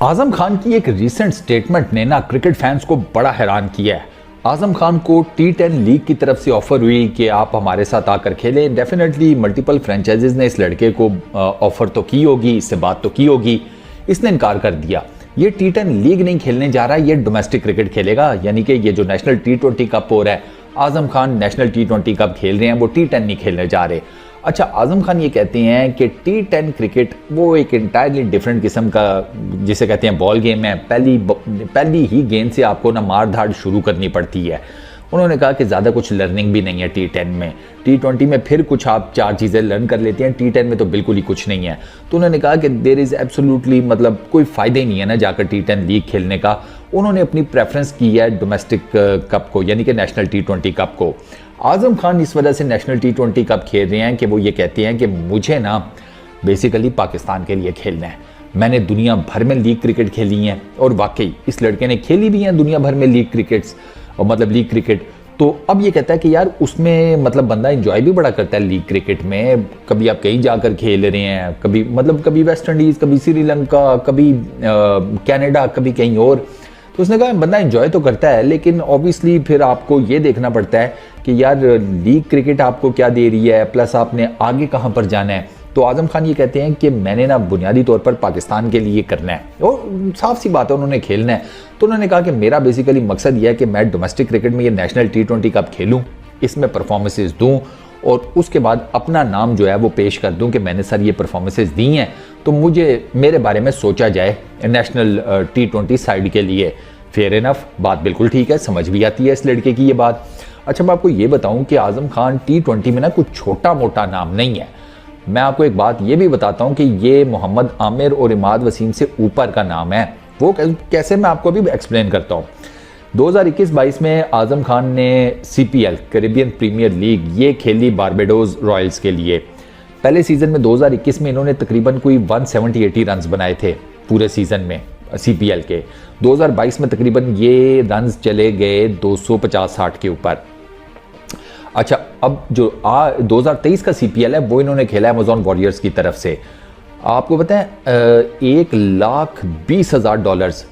आजम खान की एक recent statement ने ना क्रिकेट फैंस को बड़ा हैरान किया है। आजम खान को T10 लीग की तरफ से ऑफर हुई कि आप हमारे साथ आकर खेलें। डेफिनेटली मल्टीपल फ्रेंचाइजीज ने इस लड़के को ऑफर तो की होगी, इससे बात तो की होगी, इसने इनकार कर दिया। ये T10 लीग नहीं खेलने जा रहा, ये डोमेस्टिक क्रिकेट खेलेगा, यानी कि ये जो नेशनल T20 कप हो रहा है, Azam Khan national T20 cup खेल रहे हैं, वो T10 नहीं खेलने जा रहे। अच्छा, आजम खान ये कहते हैं कि T10 क्रिकेट वो एक इंटायरली डिफरेंट किस्म का, जिसे कहते हैं बॉल गेम है। पहली ही गेंद से आपको ना मार धाड़ शुरू करनी पड़ती है। उन्होंने कहा कि ज़्यादा कुछ लर्निंग भी नहीं है T10 में। T20 में फिर कुछ आप 4 चीज़ें लर्न कर लेते हैं, T10 में तो बिल्कुल ही कुछ नहीं है। तो उन्होंने कहा कि देयर इज़ एब्सोल्युटली, मतलब कोई फ़ायदा ही नहीं है ना जाकर T10 लीग खेलने का। उन्होंने अपनी प्रेफरेंस की है डोमेस्टिक कप को, यानी कि नेशनल T20 कप को। आजम खान इस वजह से नेशनल T20 कप खेल रहे हैं कि वो ये कहते हैं कि मुझे ना बेसिकली पाकिस्तान के लिए खेलना है। मैंने दुनिया भर में लीग क्रिकेट खेली है, और वाकई इस लड़के ने खेली भी हैं दुनिया भर में लीग क्रिकेट्स, और मतलब लीग क्रिकेट। तो अब ये कहता है कि यार उसमें मतलब बंदा एंजॉय भी बड़ा करता है लीग क्रिकेट में। कभी आप कहीं जाकर खेल रहे हैं, कभी वेस्ट इंडीज़, कभी श्रीलंका, कभी कनाडा, कभी कहीं और। तो उसने कहा बंदा एंजॉय तो करता है, लेकिन ऑब्वियसली फिर आपको ये देखना पड़ता है कि यार लीग क्रिकेट आपको क्या दे रही है, प्लस आपने आगे कहाँ पर जाना है। तो आजम खान ये कहते हैं कि मैंने ना बुनियादी तौर पर पाकिस्तान के लिए करना है, और साफ सी बात है उन्होंने खेलना है। तो उन्होंने कहा कि मेरा बेसिकली मकसद यह है कि मैं डोमेस्टिक क्रिकेट में ये नेशनल T20 कप खेलूँ, इसमें परफॉर्मेंसेज दूँ, और उसके बाद अपना नाम जो है वो पेश कर दूं कि मैंने सर ये परफॉर्मेंसेज दी हैं, तो मुझे मेरे बारे में सोचा जाए नेशनल T20 साइड के लिए। फेयर इनफ, बात बिल्कुल ठीक है, समझ भी आती है इस लड़के की ये बात। अच्छा, मैं आपको ये बताऊं कि आजम खान T20 में ना कुछ छोटा मोटा नाम नहीं है। मैं आपको एक बात ये भी बताता हूं कि ये मोहम्मद आमिर और इमाद वसीम से ऊपर का नाम है। वो कैसे, मैं आपको अभी एक्सप्लेन करता हूँ। 2021-22 में आजम खान ने CPL कैरिबियन प्रीमियर लीग ये खेली बारबाडोस रॉयल्स के लिए। पहले सीज़न में 2021 में इन्होंने तकरीबन कोई 170-80 रन्स बनाए थे पूरे सीज़न में CPL के। 2022 में तकरीबन ये रन्स चले गए 250-60 के ऊपर। अच्छा, अब जो 2023 का CPL है वो इन्होंने खेला है अमेजॉन वॉरियर्स की तरफ से। आपको पता है $1,20,000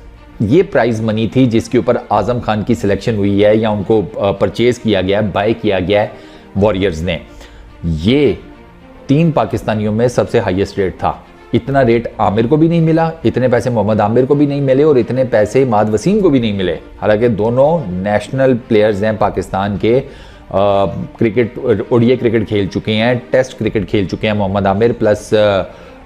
ये प्राइज मनी थी जिसके ऊपर आजम खान की सिलेक्शन हुई है, या उनको परचेज किया गया है, बाय किया गया है वॉरियर्स ने। ये 3 पाकिस्तानियों में सबसे हाईएस्ट रेट था। इतना रेट आमिर को भी नहीं मिला, इतने पैसे मोहम्मद आमिर को भी नहीं मिले, और इतने पैसे इमाद वसीम को भी नहीं मिले। हालांकि दोनों नेशनल प्लेयर्स हैं पाकिस्तान के, क्रिकेट ODI क्रिकेट खेल चुके हैं, टेस्ट क्रिकेट खेल चुके हैं Mohammad Aamir, plus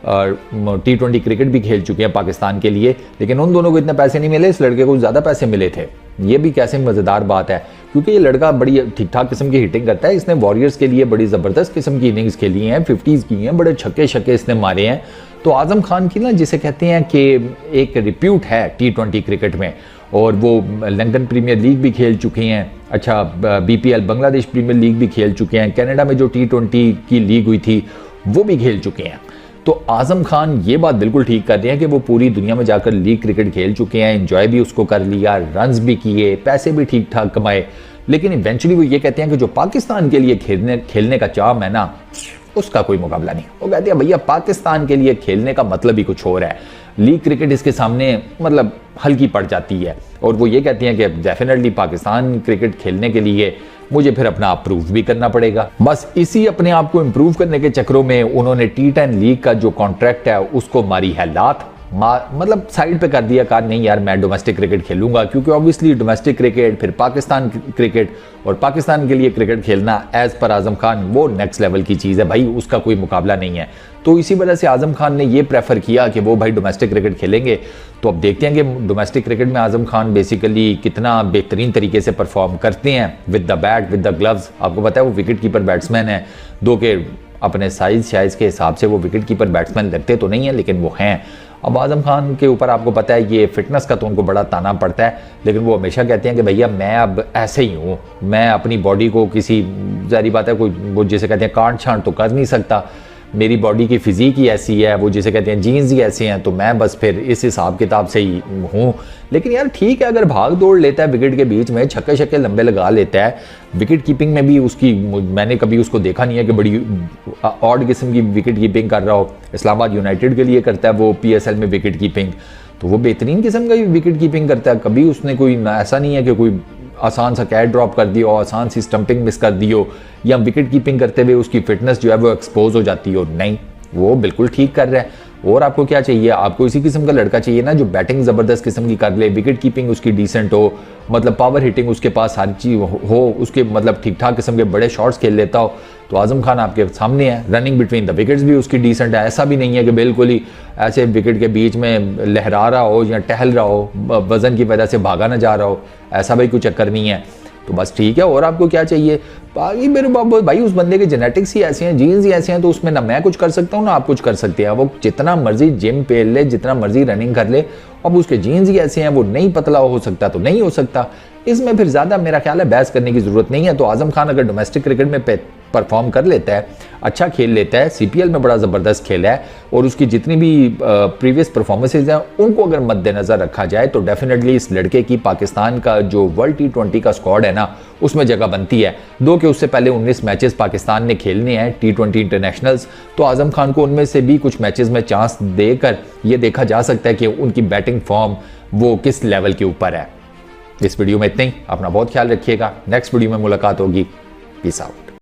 T20 cricket भी खेल चुके हैं पाकिस्तान के लिए। लेकिन उन दोनों को इतने पैसे नहीं मिले, इस लड़के को ज़्यादा पैसे मिले थे। ये भी कैसे मज़ेदार बात है, क्योंकि ये लड़का बड़ी ठीक ठाक किस्म की हिटिंग करता है। इसने वॉरियर्स के लिए बड़ी ज़बरदस्त किस्म की इनिंग्स खेली हैं, 50s की हैं, बड़े छक्के इसने मारे हैं। तो आजम खान की ना, जिसे कहते हैं कि एक रिप्यूट है T20 क्रिकेट में, और वो लंदन प्रीमियर लीग भी खेल चुके हैं। अच्छा, BPL बांग्लादेश प्रीमियर लीग भी खेल चुके हैं, कनाडा में जो T20 की लीग हुई थी वो भी खेल चुके हैं। तो आजम खान ये बात बिल्कुल ठीक कर रहे हैं कि वो पूरी दुनिया में जाकर लीग क्रिकेट खेल चुके हैं, एंजॉय भी उसको कर लिया, रन्स भी किए, पैसे भी ठीक ठाक कमाए। लेकिन इवेंचुअली वो ये कहते हैं कि जो पाकिस्तान के लिए खेलने का चाम है ना, उसका कोई मुकाबला नहीं। वो कहते हैं भैया पाकिस्तान के लिए खेलने का मतलब ही कुछ और है, लीग क्रिकेट इसके सामने मतलब हल्की पड़ जाती है। और वो ये कहते हैं कि डेफिनेटली पाकिस्तान क्रिकेट खेलने के लिए मुझे फिर अपना आप प्रूव भी करना पड़ेगा। बस इसी अपने आप को इम्प्रूव करने के चक्रों में उन्होंने T10 लीग का जो कॉन्ट्रैक्ट है उसको मारी है लात, मतलब साइड पे कर दिया। कहा नहीं यार, मैं डोमेस्टिक क्रिकेट खेलूंगा, क्योंकि ऑब्वियसली डोमेस्टिक क्रिकेट, फिर पाकिस्तान क्रिकेट, और पाकिस्तान के लिए क्रिकेट खेलना एज पर आजम खान वो नेक्स्ट लेवल की चीज़ है भाई, उसका कोई मुकाबला नहीं है। तो इसी वजह से आजम खान ने ये प्रेफर किया कि वो भाई डोमेस्टिक क्रिकेट खेलेंगे। तो अब देखते हैं कि डोमेस्टिक क्रिकेट में आजम खान बेसिकली कितना बेहतरीन तरीके से परफॉर्म करते हैं with the bat, with the gloves. आपको पता है वो विकेट कीपर बैट्समैन है, दो के अपने साइज के हिसाब से वो विकेट कीपर बैट्समैन लगते तो नहीं है, लेकिन वो हैं। अब आजम खान के ऊपर आपको पता है ये फिटनेस का तो उनको बड़ा ताना पड़ता है, लेकिन वो हमेशा कहते हैं कि भैया मैं अब ऐसे ही हूँ, मैं अपनी बॉडी को किसी, जारी बात है, कोई वो जिसे कहते हैं कांट छांट तो कर नहीं सकता। मेरी बॉडी की फिजिक ही ऐसी है, वो जिसे कहते हैं जीन्स ही ऐसे हैं, तो मैं बस फिर इस हिसाब किताब से ही हूँ। लेकिन यार ठीक है, अगर भाग दौड़ लेता है विकेट के बीच में, छक्के लंबे लगा लेता है, विकेट कीपिंग में भी उसकी, मैंने कभी उसको देखा नहीं है कि बड़ी ऑड किस्म की विकेट कीपिंग कर रहा हो। इस्लामाबाद यूनाइटेड के लिए करता है वो PSL में विकेट कीपिंग। तो वो बेहतरीन किस्म का विकेट कीपिंग करता है। कभी उसने कोई ऐसा नहीं है कि कोई आसान सा कैच ड्रॉप कर दिया हो, आसान सी स्टंपिंग मिस कर दी हो, या विकेट कीपिंग करते हुए उसकी फिटनेस जो है वो एक्सपोज हो जाती हो। नहीं, वो बिल्कुल ठीक कर रहा है। और आपको क्या चाहिए? आपको इसी किस्म का लड़का चाहिए ना जो बैटिंग ज़बरदस्त किस्म की कर ले, विकेट कीपिंग उसकी डिसेंट हो, मतलब पावर हिटिंग उसके पास हर चीज़ हो, उसके मतलब ठीक ठाक किस्म के बड़े शॉट्स खेल लेता हो। तो आजम खान आपके सामने है। रनिंग बिटवीन द विकेट्स भी उसकी डिसेंट है। ऐसा भी नहीं है कि बिल्कुल ही ऐसे विकेट के बीच में लहरा रहा हो या टहल रहा हो, वजन की वजह से भागा ना जा रहा हो, ऐसा भी कोई चक्कर नहीं है। तो बस ठीक है। और आपको क्या चाहिए? बाकी मेरे बाबू भाई उस बंदे के जेनेटिक्स ही ऐसे हैं, जीन्स ही ऐसे हैं, तो उसमें ना मैं कुछ कर सकता हूँ ना आप कुछ कर सकते हैं। वो जितना मर्जी जिम पेल ले, जितना मर्जी रनिंग कर ले, अब उसके जीन्स ही ऐसे हैं, वो नहीं पतला हो सकता तो नहीं हो सकता। इसमें फिर ज़्यादा मेरा ख्याल है बहस करने की ज़रूरत नहीं है। तो आजम खान अगर डोमेस्टिक क्रिकेट में परफॉर्म कर लेता है, अच्छा खेल लेता है, सीपीएल में बड़ा ज़बरदस्त खेला है, और उसकी जितनी भी प्रीवियस परफॉर्मेंसेज हैं उनको अगर मद्देनज़र रखा जाए तो डेफिनेटली इस लड़के की पाकिस्तान का जो वर्ल्ड T20 का स्क्वाड है ना, उसमें जगह बनती है। दो कि उससे पहले 19 मैचेस पाकिस्तान ने खेलने हैं T20 इंटरनेशनल्स, तो आजम खान को उनमें से भी कुछ मैचेस में चांस देकर ये देखा जा सकता है कि उनकी बैटिंग फॉर्म वो किस लेवल के ऊपर है। इस वीडियो में इतना ही। अपना बहुत ख्याल रखिएगा। नेक्स्ट वीडियो में मुलाकात होगी। Peace out.